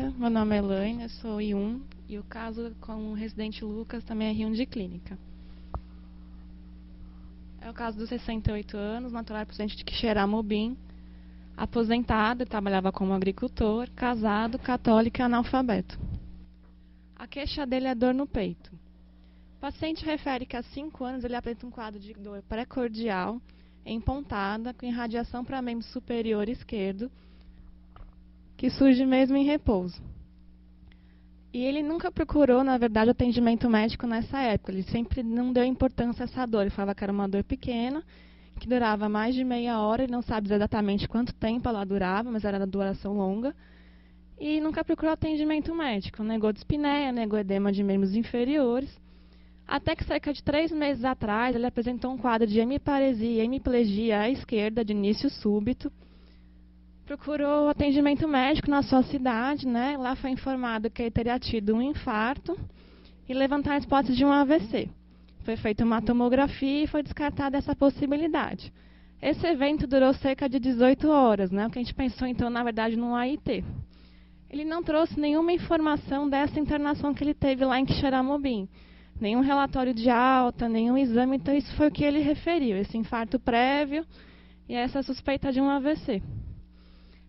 dia, meu nome é Elaine, eu sou I1 e o caso com o residente Lucas também é R1 de clínica. É o caso dos 68 anos, natural residente de Quixeramobim, aposentado, trabalhava como agricultor, casado, católico e analfabeto. A queixa dele é dor no peito. O paciente refere que há 5 anos ele apresenta um quadro de dor pré-cordial, empontada, com irradiação para membro superior esquerdo, que surge mesmo em repouso. E ele nunca procurou, na verdade, atendimento médico nessa época. Ele sempre não deu importância a essa dor. Ele falava que era uma dor pequena, que durava mais de meia hora. Ele não sabe dizer exatamente quanto tempo ela durava, mas era de duração longa. E nunca procurou atendimento médico. Negou dispneia, negou edema de membros inferiores. Até que cerca de 3 meses atrás, ele apresentou um quadro de hemiparesia e hemiplegia à esquerda, de início súbito. Procurou atendimento médico na sua cidade, né? Lá foi informado que ele teria tido um infarto e levantar a hipótese de um AVC. Foi feita uma tomografia e foi descartada essa possibilidade. Esse evento durou cerca de 18 horas, né? O que a gente pensou, então, na verdade, num AIT. Ele não trouxe nenhuma informação dessa internação que ele teve lá em Quixeramobim. Nenhum relatório de alta, nenhum exame, então isso foi o que ele referiu, esse infarto prévio e essa suspeita de um AVC.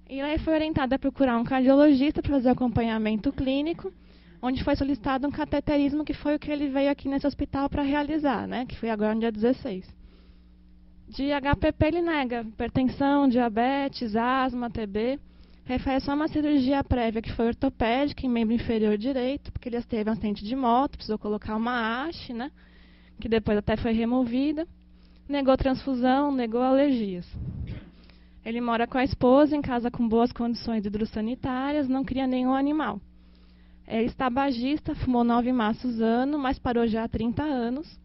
E aí foi orientada a procurar um cardiologista para fazer acompanhamento clínico, onde foi solicitado um cateterismo, que foi o que ele veio aqui nesse hospital para realizar, né? Que foi agora no dia 16. De HPP ele nega hipertensão, diabetes, asma, TB. Refere só uma cirurgia prévia que foi ortopédica em membro inferior direito, porque ele teve um acidente de moto, precisou colocar uma haste, né? Que depois até foi removida. Negou transfusão, negou alergias. Ele mora com a esposa, em casa com boas condições hidrossanitárias, não cria nenhum animal. Ele está tabagista, fumou 9 maços ano, mas parou já há 30 anos.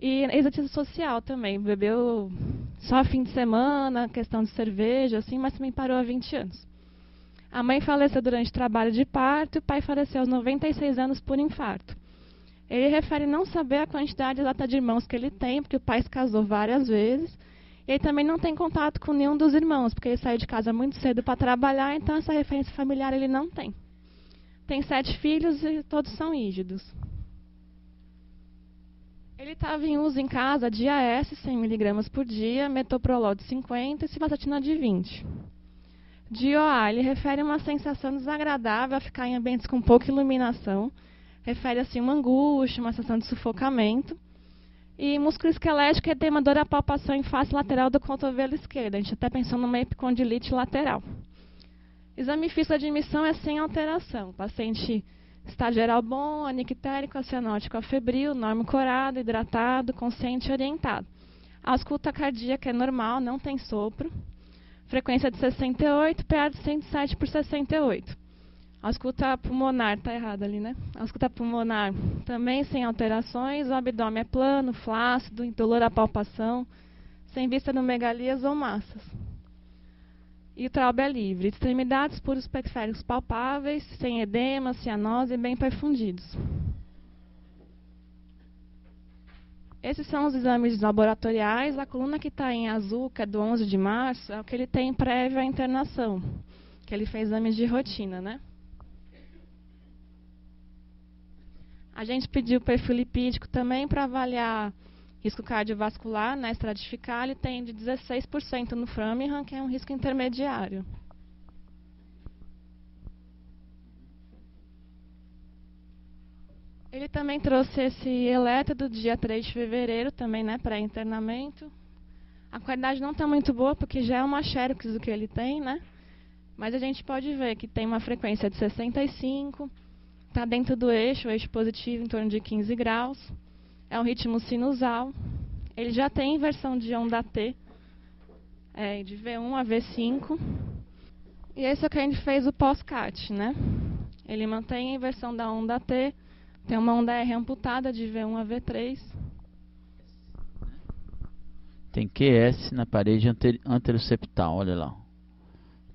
E exercício social também, bebeu só fim de semana, questão de cerveja, assim, mas também parou há 20 anos. A mãe faleceu durante o trabalho de parto e o pai faleceu aos 96 anos por infarto. Ele refere não saber a quantidade exata de irmãos que ele tem, porque o pai se casou várias vezes. E ele também não tem contato com nenhum dos irmãos, porque ele saiu de casa muito cedo para trabalhar, então essa referência familiar ele não tem. Tem 7 filhos e todos são rígidos. Ele estava em uso em casa de AS 100 mg por dia, metoprolol de 50 e cilastatina de 20. De OA, ele refere uma sensação desagradável a ficar em ambientes com pouca iluminação. Refere assim uma angústia, uma sensação de sufocamento. E músculo esquelético, edema, dor à palpação em face lateral do cotovelo esquerdo. A gente até pensou numa epicondilite lateral. Exame físico de admissão é sem alteração. O paciente está geral bom, anictérico, acianótico, afebril, normocorado, hidratado, consciente e orientado. A ausculta cardíaca é normal, não tem sopro. Frequência de 68, PA de 107 por 68. A ausculta pulmonar, está errado ali, né? A ausculta pulmonar também sem alterações, o abdômen é plano, flácido, indolor à palpação, sem vista no megalias ou massas. E o traube é livre. Extremidades puros periféricos palpáveis, sem edema, cianose e bem perfundidos. Esses são os exames laboratoriais. A coluna que está em azul, que é do 11 de março, é o que ele tem prévio à internação, que ele fez exames de rotina, né? A gente pediu perfil lipídico também para avaliar risco cardiovascular, né, estratificar. Ele tem de 16% no Framingham, que é um risco intermediário. Ele também trouxe esse eletro do dia 3 de fevereiro, também, né, para internamento. A qualidade não está muito boa, porque já é uma xerox do que ele tem, né? Mas a gente pode ver que tem uma frequência de 65, está dentro do eixo, o eixo positivo em torno de 15 graus. É um ritmo sinusal. Ele já tem inversão de onda T, de V1 a V5. E esse é o que a gente fez o pós-CAT, né? Ele mantém a inversão da onda T, tem uma onda R amputada de V1 a V3. Tem QS na parede anteroseptal, olha lá.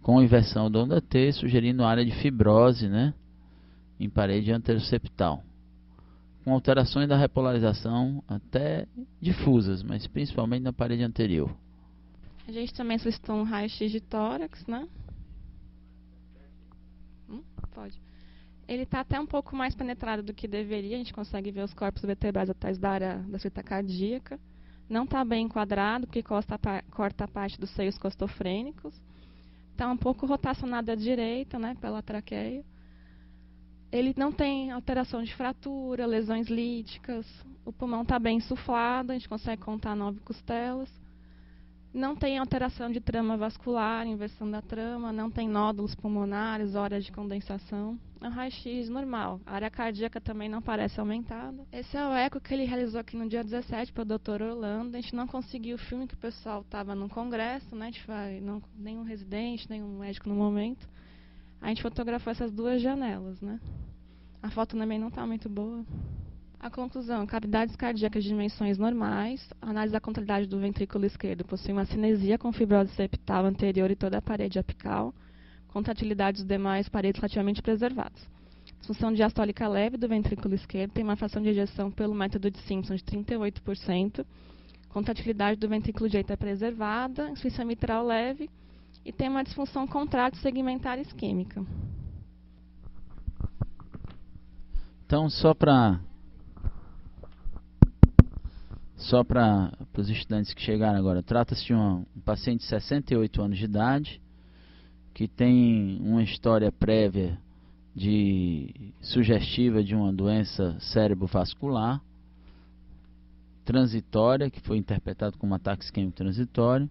Com inversão da onda T, sugerindo área de fibrose, né? Em parede anteroseptal. Com alterações da repolarização até difusas, mas principalmente na parede anterior. A gente também solicitou um raio-x de tórax, né? Pode. Ele está até um pouco mais penetrado do que deveria, a gente consegue ver os corpos vertebrais atrás da área da fita cardíaca. Não está bem enquadrado, porque corta a parte dos seios costofrênicos. Está um pouco rotacionado à direita, né, pela traqueia. Ele não tem alteração de fratura, lesões líticas. O pulmão está bem insuflado, a gente consegue contar 9 costelas. Não tem alteração de trama vascular, inversão da trama, não tem nódulos pulmonares, horas de condensação. É um raio-x normal. A área cardíaca também não parece aumentada. Esse é o eco que ele realizou aqui no dia 17 para o Dr. Orlando. A gente não conseguiu o filme que o pessoal estava num congresso, né? Nenhum residente, nenhum médico no momento. A gente fotografou essas 2 janelas, né? A foto também não está muito boa. A conclusão: cavidades cardíacas de dimensões normais. A análise da contralidade do ventrículo esquerdo possui uma cinesia com fibrose septal anterior e toda a parede apical. Contratilidade dos demais paredes relativamente preservadas. Disfunção diastólica leve do ventrículo esquerdo tem uma fração de ejeção pelo método de Simpson de 38%. Contratilidade do ventrículo direito é preservada. Insuficiência mitral leve. E tem uma disfunção contrátil segmentar isquêmica. Então, só para os estudantes que chegaram agora, trata-se de um paciente de 68 anos de idade, que tem uma história prévia sugestiva de uma doença cerebrovascular transitória, que foi interpretado como ataque isquêmico transitório,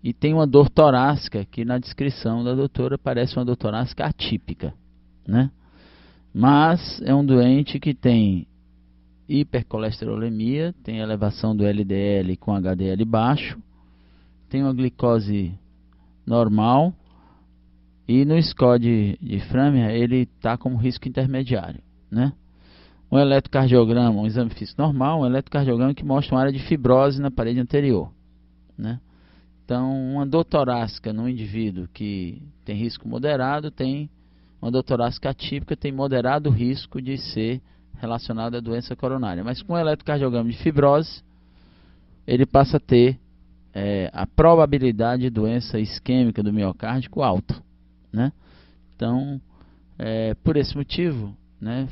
e tem uma dor torácica, que na descrição da doutora parece uma dor torácica atípica, né? Mas é um doente que tem hipercolesterolemia, tem elevação do LDL com HDL baixo, tem uma glicose normal, e no score de Framingham ele está como risco intermediário, né? Um eletrocardiograma, um exame físico normal, um eletrocardiograma que mostra uma área de fibrose na parede anterior, né? Então, uma dor torácica no indivíduo que tem risco moderado, tem uma dor torácica atípica, tem moderado risco de ser relacionada à doença coronária. Mas com o eletrocardiograma de fibrose, ele passa a ter a probabilidade de doença isquêmica do miocárdio alta, né? Então, por esse motivo, né,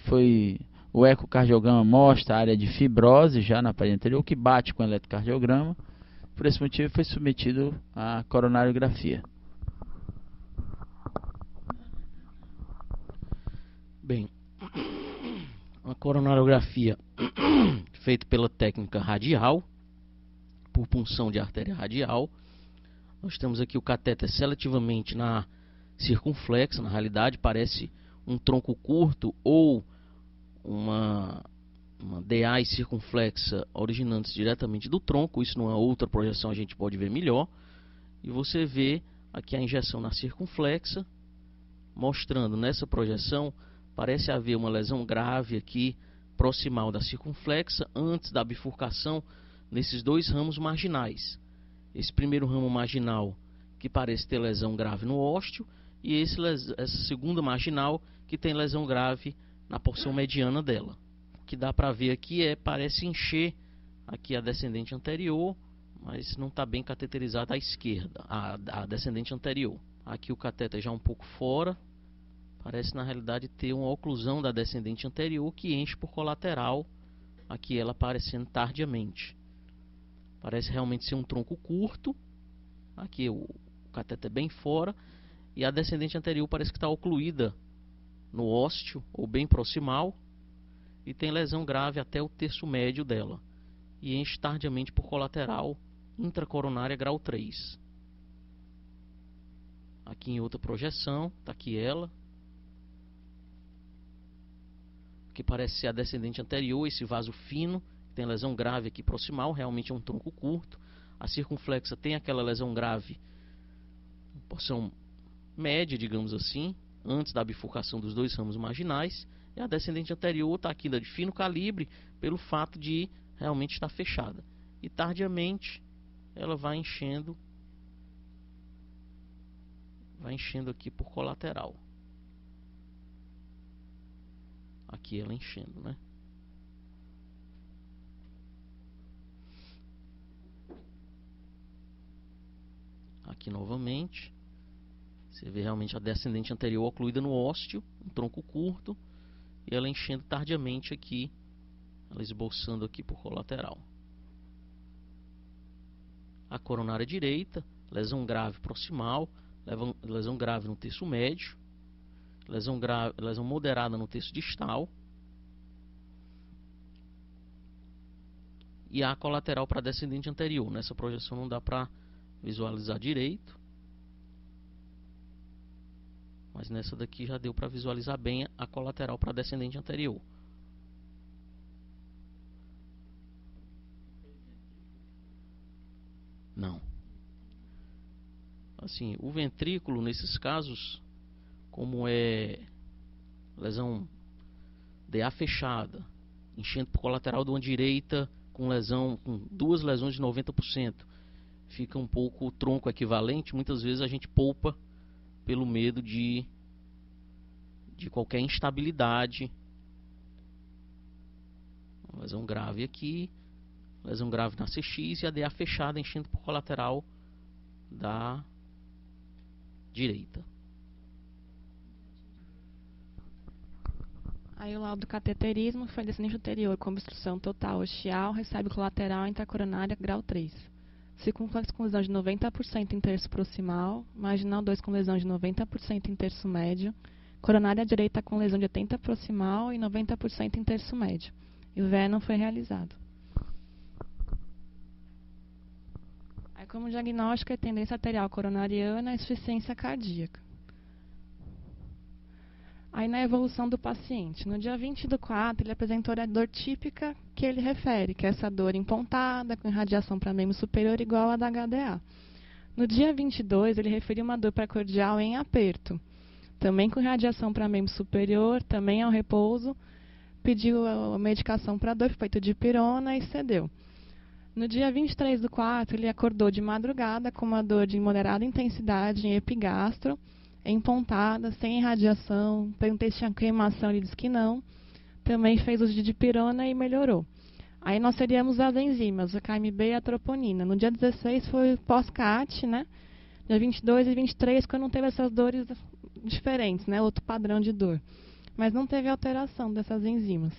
o ecocardiograma mostra a área de fibrose já na parede anterior, que bate com o eletrocardiograma. Por esse motivo foi submetido à coronariografia. Bem, a coronariografia feita pela técnica radial, por punção de artéria radial. Nós temos aqui o catéter seletivamente na circunflexa, na realidade parece um tronco curto ou uma DA circunflexa originando-se diretamente do tronco. Isso numa outra projeção a gente pode ver melhor. E você vê aqui a injeção na circunflexa, mostrando nessa projeção, parece haver uma lesão grave aqui proximal da circunflexa antes da bifurcação nesses 2 ramos marginais. Esse primeiro ramo marginal que parece ter lesão grave no ósteo, e essa segunda marginal que tem lesão grave na porção mediana dela. O que dá para ver aqui parece encher aqui a descendente anterior, mas não está bem cateterizada à esquerda, a descendente anterior. Aqui o catéter já um pouco fora, parece na realidade ter uma oclusão da descendente anterior que enche por colateral, aqui ela aparecendo tardiamente. Parece realmente ser um tronco curto, aqui o catéter bem fora, e a descendente anterior parece que está ocluída no ósteo, ou bem proximal, e tem lesão grave até o terço médio dela, e enche tardiamente por colateral, intracoronária grau 3. Aqui em outra projeção, está aqui ela, que parece ser a descendente anterior, esse vaso fino, tem lesão grave aqui proximal, realmente é um tronco curto. A circunflexa tem aquela lesão grave, porção média, digamos assim, antes da bifurcação dos 2 ramos marginais. E a descendente anterior está aqui de fino calibre, pelo fato de realmente estar fechada. E tardiamente ela vai enchendo aqui por colateral. Aqui ela enchendo, né? Aqui novamente, você vê realmente a descendente anterior ocluída no ósteo, um tronco curto, e ela enchendo tardiamente aqui, ela esboçando aqui por colateral. A coronária direita, lesão grave proximal, lesão grave no terço médio, lesão moderada no terço distal, e a colateral para descendente anterior. Nessa projeção não dá para visualizar direito, mas nessa daqui já deu para visualizar bem a colateral para descendente anterior. Não. Assim, o ventrículo nesses casos, como é lesão DA fechada, enchendo por colateral de uma direita com duas lesões de 90%, fica um pouco o tronco equivalente. Muitas vezes a gente poupa pelo medo de qualquer instabilidade. Uma lesão grave aqui, lesão grave na CX e a DA fechada enchendo por colateral da direita. Aí o laudo do cateterismo foi descendente anterior com obstrução total ostial, recebe colateral intracoronária grau 3. Circunflexo com lesão de 90% em terço proximal, marginal 2 com lesão de 90% em terço médio, coronária direita com lesão de 80% proximal e 90% em terço médio. E o VE não foi realizado. Aí, como diagnóstico, é tendência arterial coronariana e insuficiência cardíaca. Aí, na evolução do paciente, no dia 20/4, ele apresentou a dor típica que ele refere, que é essa dor empontada, com irradiação para membro superior igual a da HDA. No dia 22, ele referiu uma dor precordial em aperto, também com irradiação para membro superior, também ao repouso, pediu a medicação para dor, feito de dipirona e cedeu. No dia 23/4, ele acordou de madrugada com uma dor de moderada intensidade em epigastro, empontada, sem irradiação. Perguntei se tinha queimação, ele disse que não. Também fez uso de dipirona e melhorou. Aí nós teríamos as enzimas, a KMB e a troponina. No dia 16 foi pós-CAT, né? Dia 22 e 23, quando não teve essas dores diferentes, né? Outro padrão de dor. Mas não teve alteração dessas enzimas.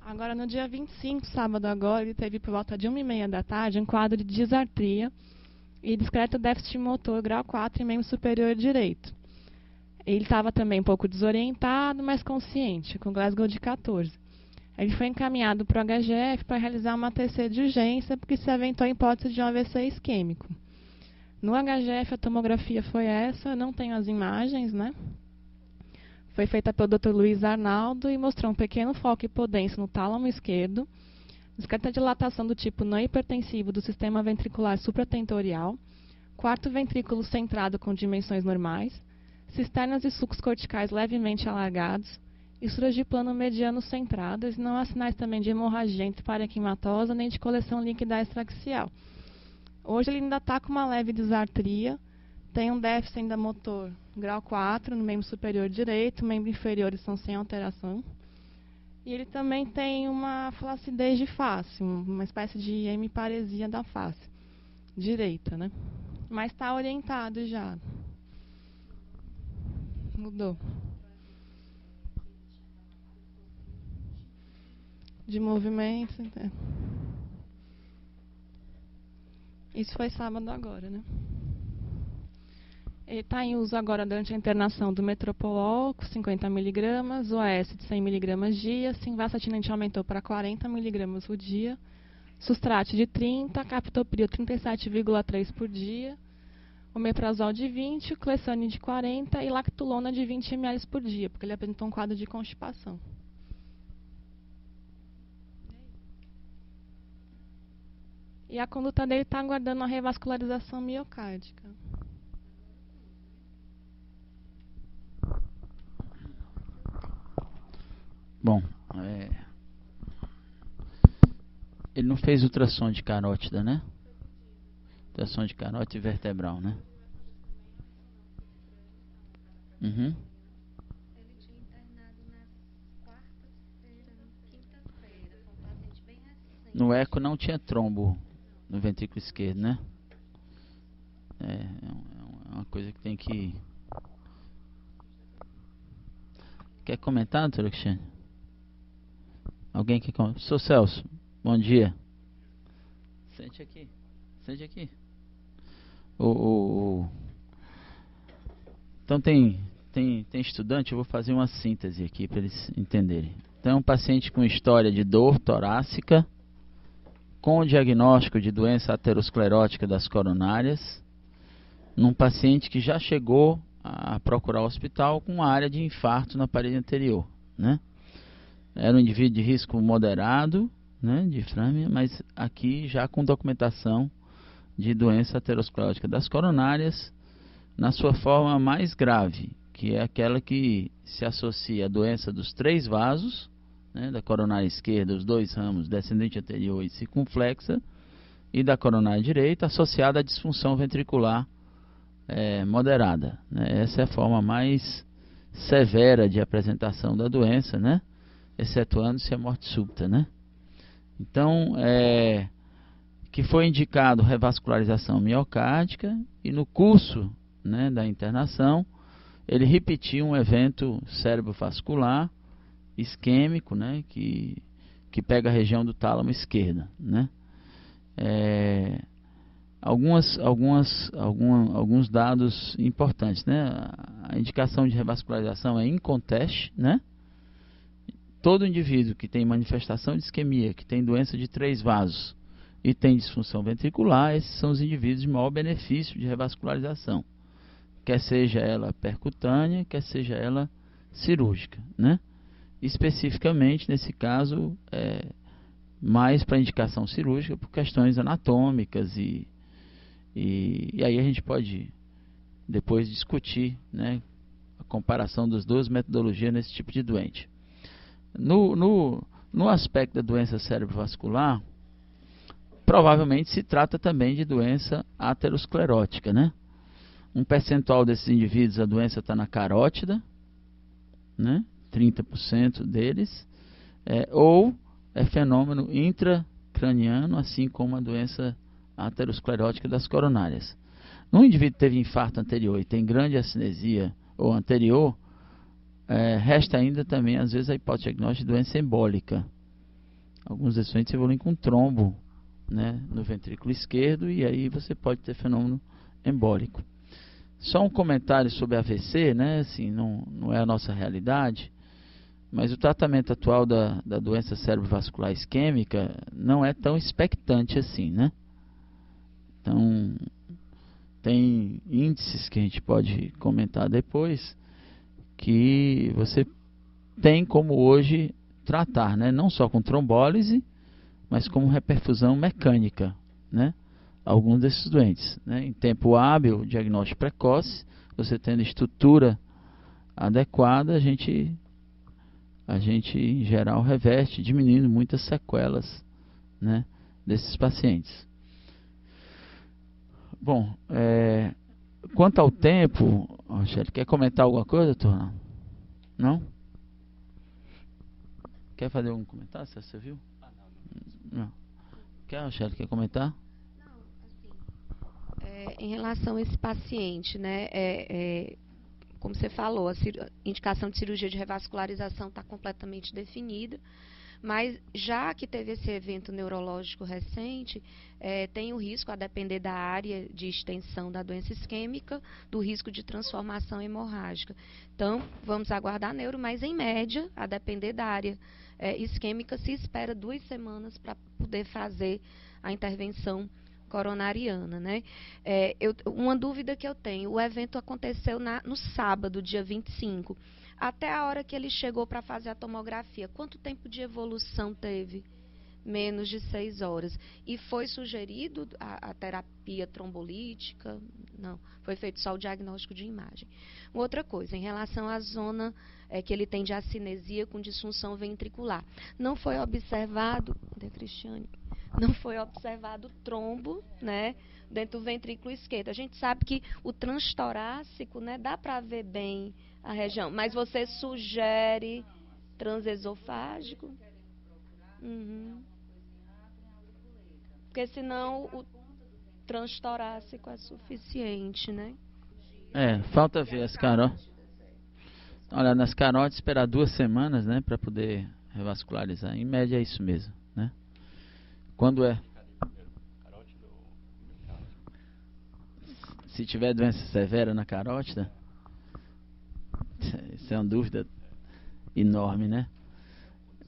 Agora, no dia 25, sábado agora, ele teve por volta de 1h30 da tarde um quadro de disartria e discreto déficit motor grau 4 em membro superior direito. Ele estava também um pouco desorientado, mas consciente, com Glasgow de 14. Ele foi encaminhado para o HGF para realizar uma TC de urgência, porque se aventou a hipótese de um AVC isquêmico. No HGF a tomografia foi essa, não tenho as imagens, né? Foi feita pelo Dr. Luiz Arnaldo e mostrou um pequeno foco hipodenso no tálamo esquerdo, discreta dilatação do tipo não hipertensivo do sistema ventricular supratentorial, quarto ventrículo centrado com dimensões normais, cisternas e sulcos corticais levemente alargados, estruturas de plano mediano centradas, e não há sinais também de hemorragia intraparenquimatosa nem de coleção líquida extraaxial. Hoje ele ainda está com uma leve disartria, tem um déficit ainda motor grau 4 no membro superior direito, membro inferior estão sem alteração. E ele também tem uma flacidez de face, uma espécie de hemiparesia da face direita, né? Mas está orientado já. Mudou. De movimento. Isso foi sábado agora, né? Ele está em uso agora durante a internação do Metropolol, com 50 mg, OAS de 100 mg dia, simvastatina a gente aumentou para 40 mg por dia, Sustrate de 30, Captopril 37,3 por dia, Omeprazol de 20, Clessane de 40 e Lactulona de 20 ml por dia, porque ele apresentou um quadro de constipação. E a conduta dele está aguardando uma revascularização miocárdica. Bom, ele não fez ultrassom de carótida, né? Ultrassom de carótida vertebral, né? Uhum. Ele tinha internado na quarta-feira, na quinta-feira. Foi um paciente bem recente. No eco não tinha trombo no ventrículo esquerdo, né? É uma coisa que tem que Quer comentar, doutora Cristiane? Alguém quer comentar? Professor Celso, bom dia. Sente aqui. Sente aqui. Então tem estudante, eu vou fazer uma síntese aqui para eles entenderem. Então, um paciente com história de dor torácica, com o diagnóstico de doença aterosclerótica das coronárias, num paciente que já chegou a procurar o hospital com uma área de infarto na parede anterior, né? Era um indivíduo de risco moderado, né, de difrâmia, mas aqui já com documentação de doença aterosclerótica das coronárias, na sua forma mais grave, que é aquela que se associa à doença dos 3 vasos, né, da coronária esquerda, os 2 ramos, descendente anterior e circunflexa, e da coronária direita, associada à disfunção ventricular moderada, né? Essa é a forma mais severa de apresentação da doença, né, excetuando-se a morte súbita, né? Então, que foi indicado revascularização miocárdica, e no curso, né, da internação, ele repetiu um evento cerebrovascular isquêmico, né, que pega a região do tálamo esquerda, né? Alguns dados importantes, né? A indicação de revascularização é inconteste, né? Todo indivíduo que tem manifestação de isquemia, que tem doença de 3 vasos e tem disfunção ventricular, esses são os indivíduos de maior benefício de revascularização, quer seja ela percutânea, quer seja ela cirúrgica, né? Especificamente, nesse caso, mais para indicação cirúrgica por questões anatômicas e aí a gente pode depois discutir, né, a comparação das 2 metodologias nesse tipo de doente. No aspecto da doença cerebrovascular, provavelmente se trata também de doença aterosclerótica, né? Um percentual desses indivíduos, a doença está na carótida, né? 30% deles, ou é fenômeno intracraniano, assim como a doença aterosclerótica das coronárias. No indivíduo que teve infarto anterior e tem grande acinesia ou anterior, resta ainda também, às vezes, a hipótese diagnóstica de doença embólica. Alguns desses doentes evoluem com trombo, né, no ventrículo esquerdo, e aí você pode ter fenômeno embólico. Só um comentário sobre AVC, né, assim, não é a nossa realidade, mas o tratamento atual da doença cerebrovascular isquêmica não é tão expectante assim, né? Então, tem índices que a gente pode comentar depois, que você tem como hoje tratar, né? Não só com trombólise, mas como reperfusão mecânica, né? Alguns desses doentes, né? Em tempo hábil, diagnóstico precoce, você tendo estrutura adequada, a gente em geral reverte, diminuindo muitas sequelas, né, desses pacientes. Bom, quanto ao tempo, Rochelle, quer comentar alguma coisa, doutor? Não? Quer fazer um comentário? Você viu? Não. Quer, Rochelle, quer comentar? Não, assim, em relação a esse paciente, né, como você falou, a indicação de cirurgia de revascularização está completamente definida, mas já que teve esse evento neurológico recente, tem o risco, a depender da área de extensão da doença isquêmica, do risco de transformação hemorrágica. Então, vamos aguardar neuro, mas em média, a depender da área isquêmica, se espera 2 semanas para poder fazer a intervenção coronariana, né? Uma dúvida que eu tenho, o evento aconteceu no sábado, dia 25, até a hora que ele chegou para fazer a tomografia, quanto tempo de evolução teve? Menos de 6 horas. E foi sugerido a terapia trombolítica? Não, foi feito só o diagnóstico de imagem. Outra coisa, em relação à zona que ele tem de acinesia com disfunção ventricular, não foi observado, cadê Cristiane? Não foi observado trombo, né, dentro do ventrículo esquerdo. A gente sabe que o transtorácico, né, dá para ver bem a região, mas você sugere transesofágico? Uhum. Porque senão o transtorácico é suficiente, né? Falta ver as carótidas. Olha, nas carótidas esperar 2 semanas, né, para poder revascularizar. Em média é isso mesmo, né? Quando é? Se tiver doença severa na carótida, isso é uma dúvida enorme, né?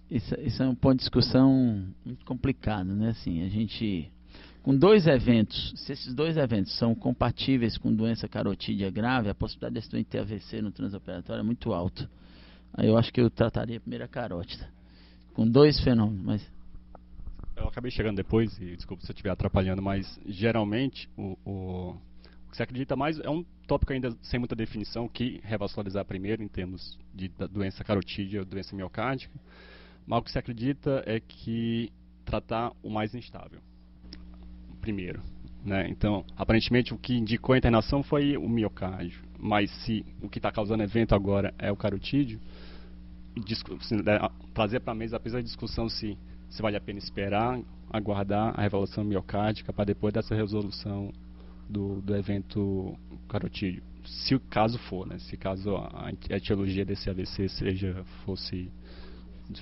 Isso é um ponto de discussão muito complicado, né? Assim, a gente, com 2 eventos, se esses 2 eventos são compatíveis com doença carotídea grave, a possibilidade desse doente ter AVC no transoperatório é muito alta. Aí eu acho que eu trataria primeiro a carótida, com 2 fenômenos, mas... Eu acabei chegando depois, e desculpa se eu estiver atrapalhando, mas geralmente o que se acredita mais é um tópico ainda sem muita definição, que revascularizar primeiro em termos da doença carotídea ou doença miocárdica, mas o que se acredita é que tratar o mais instável primeiro, né? Então, aparentemente o que indicou a internação foi o miocárdio, mas se o que está causando evento agora é o carotídeo, trazer para a mesa, apesar da discussão se vale a pena esperar, aguardar a revelação miocárdica para depois dessa resolução do evento carotídeo. Se o caso for, né? Se caso a etiologia desse AVC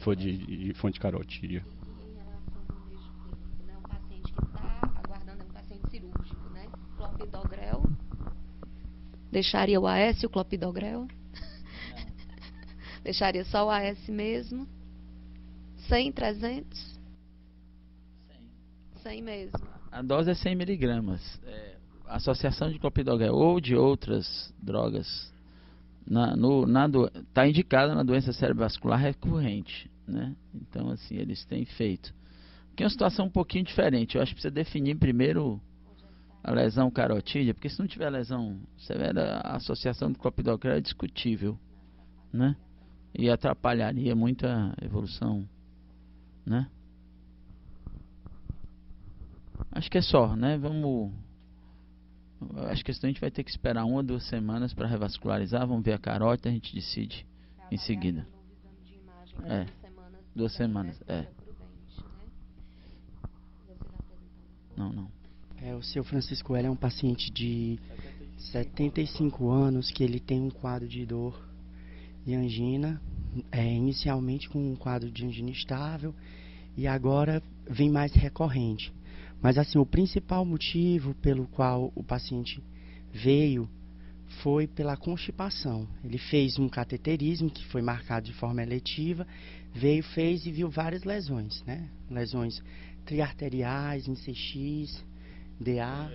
for de fonte carotídea. Em relação ao manejo clínico, né? Um paciente que está aguardando é um paciente cirúrgico, né? Clopidogrel. Deixaria o AS e o clopidogrel? Deixaria só o AS mesmo? 100, 300? 100 mesmo. A dose é 100 miligramas. A associação de clopidogrel ou de outras drogas está indicada na doença cerebrovascular recorrente, né? Então, assim, eles têm feito. Aqui é uma situação um pouquinho diferente. Eu acho que precisa definir primeiro a lesão carotídea, porque se não tiver lesão severa, a associação de clopidogrel é discutível, né? E atrapalharia muito a evolução, né? Acho que é só, né? Acho que a gente vai ter que esperar 1 ou 2 semanas para revascularizar. Vamos ver a carótida, a gente decide em seguida. 2 semanas, Não. O seu Francisco L é um paciente de 75 anos que ele tem um quadro de dor e angina, inicialmente com um quadro de angina estável e agora vem mais recorrente. Mas assim, o principal motivo pelo qual o paciente veio foi pela constipação. Ele fez um cateterismo que foi marcado de forma eletiva, fez e viu várias lesões, né? Lesões triarteriais, em CX, DA.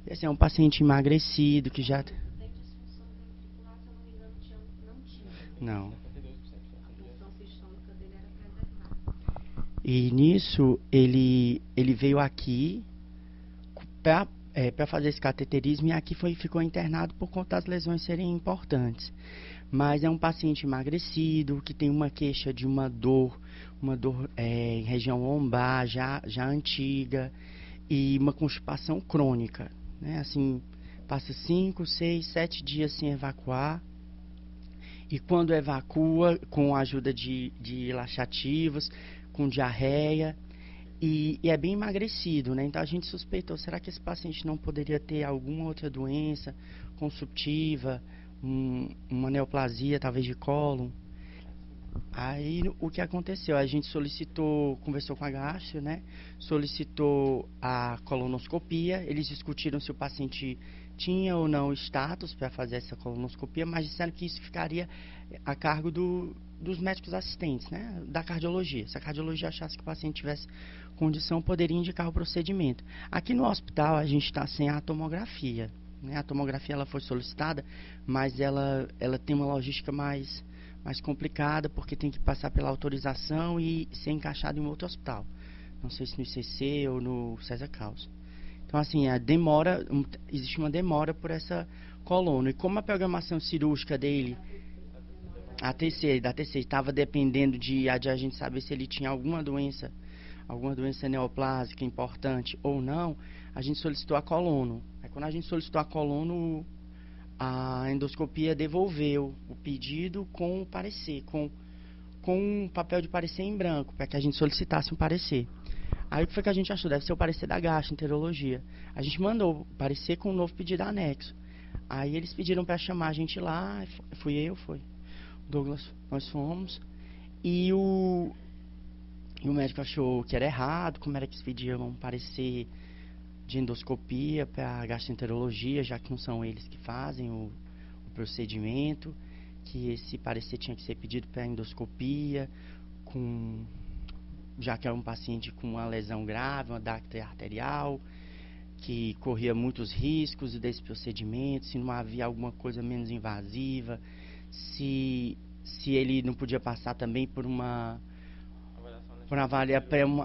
E assim, é um paciente emagrecido que já... Tem disfunção ventricular, se eu não me engano, não tinha. Não. A função sistômica dele era preservada. E nisso, ele veio aqui para fazer esse cateterismo e aqui ficou internado por conta das lesões serem importantes. Mas é um paciente emagrecido, que tem uma queixa de uma dor em região lombar já antiga e uma constipação crônica, né? Assim, passa 5, 6, 7 dias sem evacuar. E quando evacua, com a ajuda de laxativos, com diarreia, e é bem emagrecido, né? Então a gente suspeitou, será que esse paciente não poderia ter alguma outra doença consumptiva, uma neoplasia, talvez de cólon? Aí o que aconteceu? A gente conversou com a gastro, né? Solicitou a colonoscopia, eles discutiram se o paciente tinha ou não status para fazer essa colonoscopia, mas disseram que isso ficaria a cargo dos médicos assistentes, né? Da cardiologia. Se a cardiologia achasse que o paciente tivesse condição, poderia indicar o procedimento. Aqui no hospital a gente está sem a tomografia, né? A tomografia ela foi solicitada, mas ela tem uma logística mais complicada, porque tem que passar pela autorização e ser encaixado em outro hospital. Não sei se no ICC ou no César Caos. Então, assim, existe uma demora por essa coluna. E como a programação cirúrgica dele, da TC, estava dependendo de a gente saber se ele tinha alguma doença neoplásica importante ou não, a gente solicitou a colono. Aí, quando a gente solicitou a colono, a endoscopia devolveu o pedido com o parecer, com um papel de parecer em branco, para que a gente solicitasse um parecer. Aí o que foi que a gente achou? Deve ser o parecer da gastroenterologia. A gente mandou o parecer com um novo pedido anexo. Aí eles pediram para chamar a gente lá, foi o Douglas, nós fomos. E o médico achou que era errado, como era que eles pediam um parecer de endoscopia para gastroenterologia, já que não são eles que fazem o procedimento, que esse parecer tinha que ser pedido para endoscopia, já que era um paciente com uma lesão grave, uma dacte arterial, que corria muitos riscos desse procedimento, se não havia alguma coisa menos invasiva, se ele não podia passar também por uma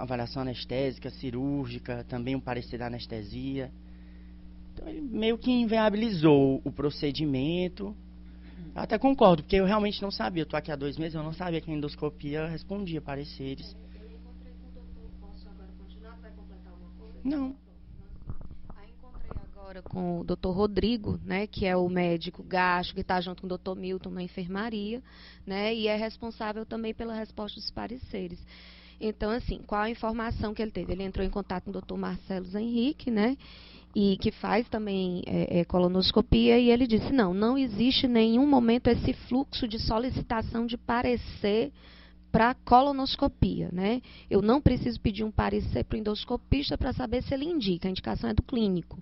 avaliação anestésica, cirúrgica, também um parecer da anestesia. Então ele meio que inviabilizou o procedimento. Eu até concordo, porque eu realmente não sabia. Eu estou aqui há 2 meses, eu não sabia que a endoscopia respondia pareceres. Eu encontrei com o doutor, posso agora continuar? Vai completar alguma coisa? Não. Aí encontrei agora com o doutor Rodrigo, né, que é o médico gastro, que está junto com o doutor Milton na enfermaria, né, e é responsável também pela resposta dos pareceres. Então, assim, qual a informação que ele teve? Ele entrou em contato com o doutor Marcelo Henrique, né, e que faz também colonoscopia, e ele disse, não existe em nenhum momento esse fluxo de solicitação de parecer para colonoscopia, né? Eu não preciso pedir um parecer para o endoscopista para saber se ele indica, a indicação é do clínico,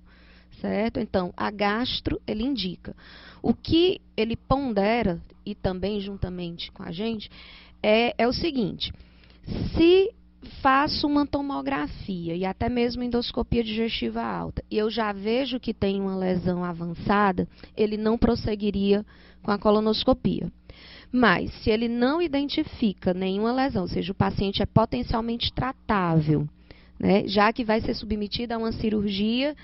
certo? Então, a gastro, ele indica. O que ele pondera, e também juntamente com a gente, é o seguinte, se faço uma tomografia e até mesmo endoscopia digestiva alta, e eu já vejo que tem uma lesão avançada, ele não prosseguiria com a colonoscopia. Mas, se ele não identifica nenhuma lesão, ou seja, o paciente é potencialmente tratável, né, já que vai ser submetido a uma cirurgia,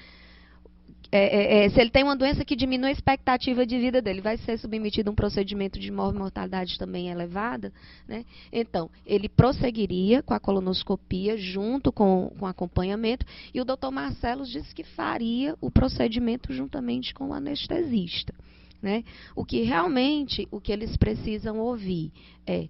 se ele tem uma doença que diminui a expectativa de vida dele, vai ser submetido a um procedimento de mortalidade também elevada, né? Então, ele prosseguiria com a colonoscopia junto com acompanhamento, e o doutor Marcelo disse que faria o procedimento juntamente com o anestesista, né? O que eles precisam ouvir é,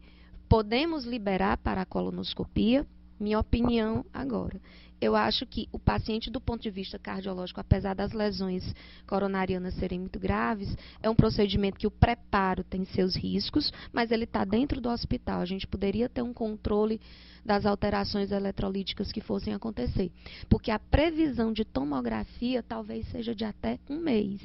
podemos liberar para a colonoscopia? Minha opinião agora. Eu acho que o paciente, do ponto de vista cardiológico, apesar das lesões coronarianas serem muito graves, é um procedimento que o preparo tem seus riscos, mas ele está dentro do hospital. A gente poderia ter um controle das alterações eletrolíticas que fossem acontecer. Porque a previsão de tomografia talvez seja de até 1 mês.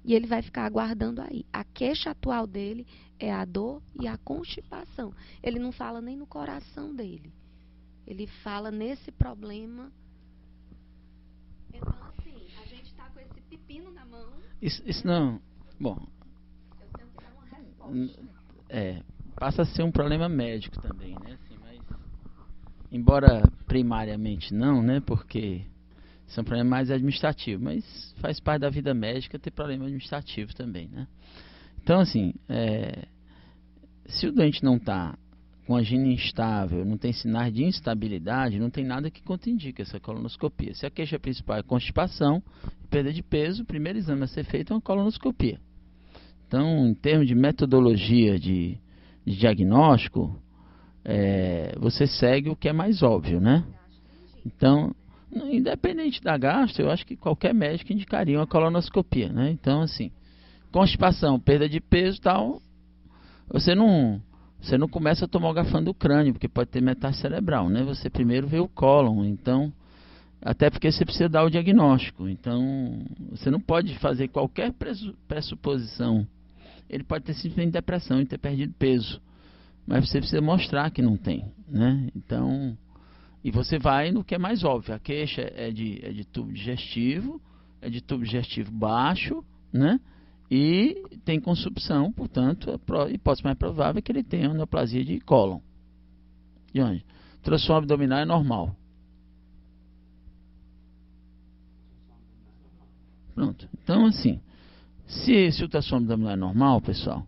E ele vai ficar aguardando aí. A queixa atual dele é a dor e a constipação. Ele não fala nem no coração dele. Ele fala nesse problema. Então, assim, a gente está com esse pepino na mão. Isso não. Bom. Eu tenho que dar uma resposta. Passa a ser um problema médico também, né? Assim, mas, embora primariamente não, né? Porque são problemas mais administrativos, mas faz parte da vida médica ter problema administrativo também, né? Então, assim, se o doente não está com a gina instável, não tem sinais de instabilidade, não tem nada que contraindique essa colonoscopia. Se a queixa principal é constipação e perda de peso, o primeiro exame a ser feito é uma colonoscopia. Então, em termos de metodologia de diagnóstico, você segue o que é mais óbvio, né? Então, independente da gastro, eu acho que qualquer médico indicaria uma colonoscopia, né? Então, assim, constipação, perda de peso e tal, você não começa tomografando o crânio, porque pode ter metástase cerebral, né? Você primeiro vê o cólon, então, até porque você precisa dar o diagnóstico. Então, você não pode fazer qualquer pressuposição. Ele pode ter simplesmente depressão e ter perdido peso, mas você precisa mostrar que não tem, né? Então, e você vai no que é mais óbvio. A queixa é de tubo digestivo, é de tubo digestivo baixo, né? E tem consumpção, portanto, a hipótese mais provável é que ele tenha uma neoplasia de cólon. E onde? Tração abdominal é normal. Pronto. Então, assim, se o tração abdominal é normal, pessoal,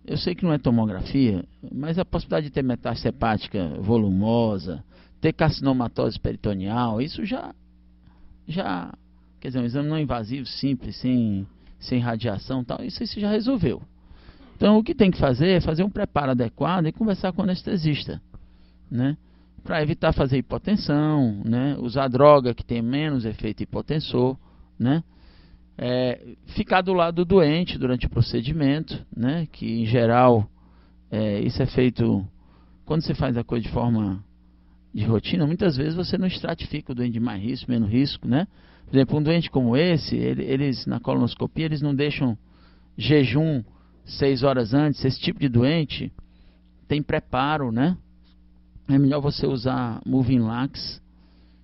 eu sei que não é tomografia, mas a possibilidade de ter metástase hepática volumosa, ter carcinomatose peritoneal, isso já quer dizer, um exame não invasivo, simples, sem radiação e tal, isso você já resolveu. Então, o que tem que fazer é fazer um preparo adequado e conversar com o anestesista, né? Para evitar fazer hipotensão, né? Usar droga que tem menos efeito hipotensor, né? Ficar do lado do doente durante o procedimento, né? Que em geral isso é feito quando você faz a coisa de forma de rotina. Muitas vezes você não estratifica o doente de mais risco, menos risco, né? Por exemplo, um doente como esse, eles na colonoscopia eles não deixam jejum 6 horas antes. Esse tipo de doente tem preparo, né? É melhor você usar Moving-Lax,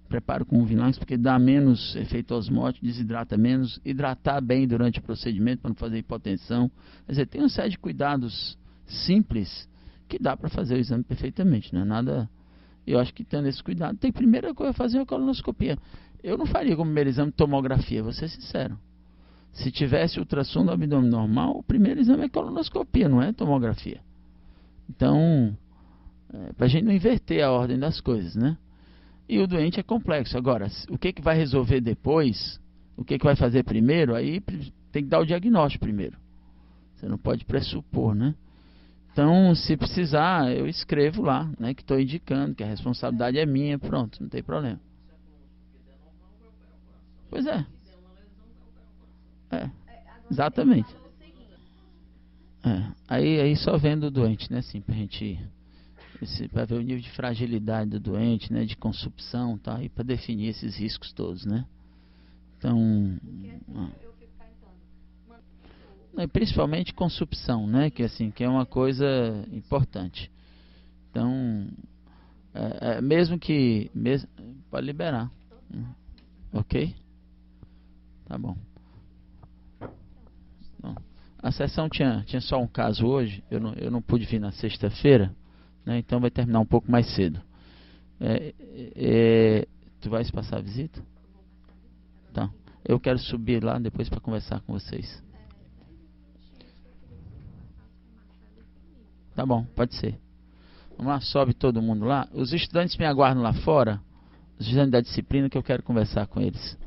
preparo com Moving-Lax, porque dá menos efeito osmótico, desidrata menos, hidratar bem durante o procedimento para não fazer hipotensão. Quer dizer, tem uma série de cuidados simples que dá para fazer o exame perfeitamente, não é nada. Eu acho que tendo esse cuidado, tem primeira coisa fazer a colonoscopia. Eu não faria como primeiro exame tomografia, vou ser sincero. Se tivesse ultrassom do abdômen normal, o primeiro exame é colonoscopia, não é tomografia. Então, para a gente não inverter a ordem das coisas, né? E o doente é complexo. Agora, o que vai resolver depois, o que vai fazer primeiro, aí tem que dar o diagnóstico primeiro. Você não pode pressupor, né? Então, se precisar, eu escrevo lá, né? Que estou indicando, que a responsabilidade é minha, pronto, não tem problema. Pois é. Exatamente. Aí só vendo o doente, né? Assim, pra gente... para ver o nível de fragilidade do doente, né, de consumpção, tá, e para definir esses riscos todos, né? Então, principalmente consumpção, né, que assim, que é uma coisa importante. Então, pode liberar, ok? Tá bom. Então, a sessão tinha só um caso hoje. Eu não pude vir na sexta-feira. Então vai terminar um pouco mais cedo. Tu vais passar a visita? Tá. Eu quero subir lá depois para conversar com vocês. Tá bom, pode ser. Vamos lá, sobe todo mundo lá. Os estudantes me aguardam lá fora, os estudantes da disciplina, que eu quero conversar com eles.